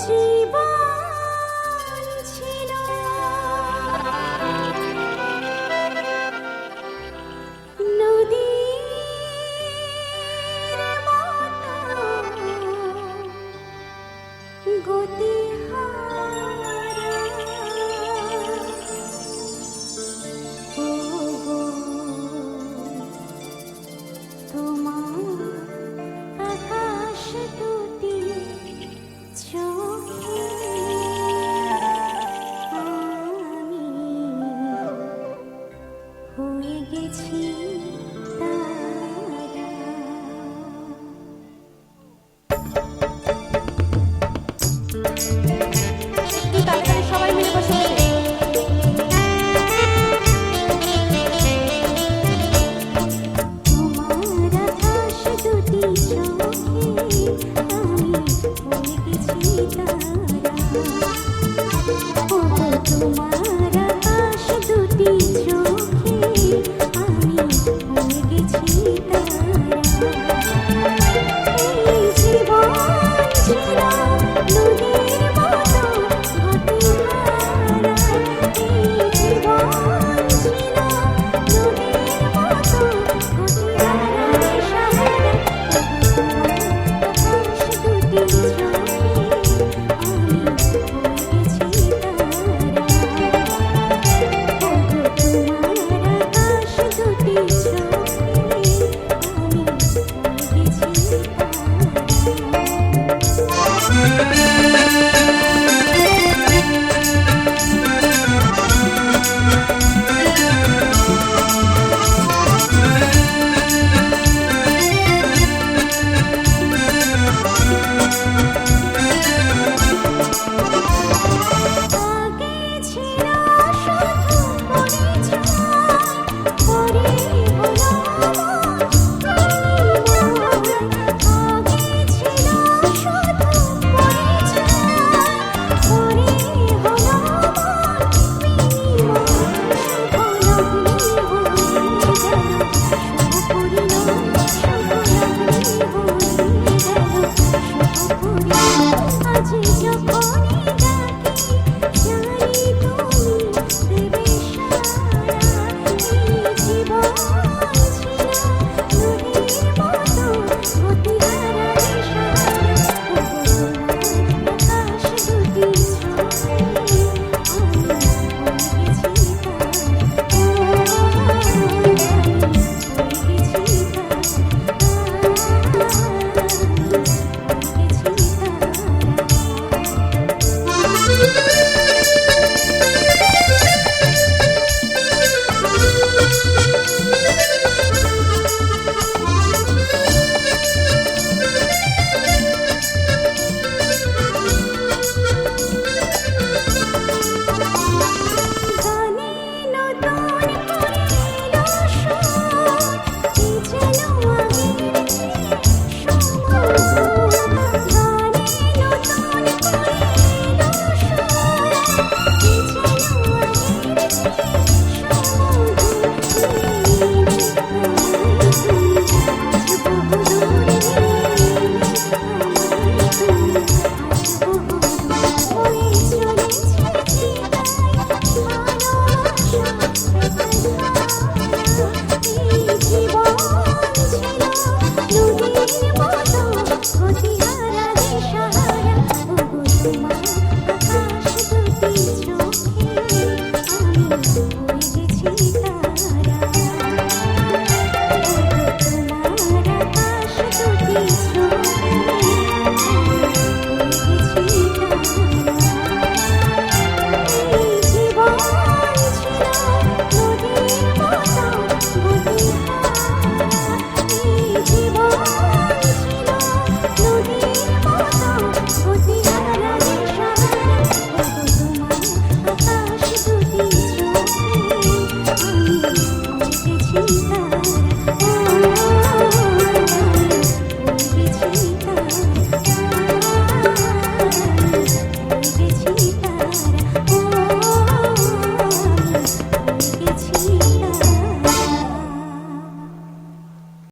জীবন ছিল নদীর মতো গতিহারা ওগো তোমার আকাশ দুটি চোখে আমি হয়ে গেছি তারা। একটু তাড়াতাড়ি সবাই মিলে বসে তোমার আকাশ দুটি চোখে আমি হয়ে গেছি তারা। ওগো তোমার আকাশ দুটি চোখে আমি হয়ে গেছি তারা। এই জীবন ছিল নদীর মতো গতিহারা। এই জীবন ছিল নদীর মতো গতিহারা সাহারা। আকাশ দুটি চোখে আমি হয়ে গেছি তারা। ওগো তোমার আকাশ দুটি চোখে আমি হয়ে গেছি আগে ছিল শুধু পরিচয়, পরে হলো মন। আগে ছিল শুধু পরিচয়, পরে হলো মন। শুভ লগ্নে হয়ে গেল শুভ পরিণয়, শুভ লগ্নে হয়ে গেল শুভ পরিণয়। আজ যখনই ডাকি জানি তুমি দেবে সাড়া। এই জীবন ছিল নদীর মতো গতিহারা সাহারা। ওগো তোমার আকাশ দুটি চোখে আমি হয়ে গেছি তারা। আমি হয়ে গেছি গানে নতুন করে এলো সুর, কি যেন আগের চেয়ে সমধুর। গানে নতুন করে এলো সুর, কি যেন আগের চেয়ে সমধুর। আজ বহুদূর আজ বহুদূর হয়ে চলেছে এই জীবন ছিল নদীর মতো গতিহারা সাহারা। ওগো তোমার আকাশ দুটি চোখে আমি হয়ে গেছি তারা। ওগো তোমার আকাশ দুটি চোখে আমি হয়ে গেছি তারা। এই জীবন ছিল নদীর মতো গতিহারা। এই জীবন ছিল নদীর মতো গতিহারা সাহারা। ওগো তোমার আকাশ দুটি চোখে আমি হয়ে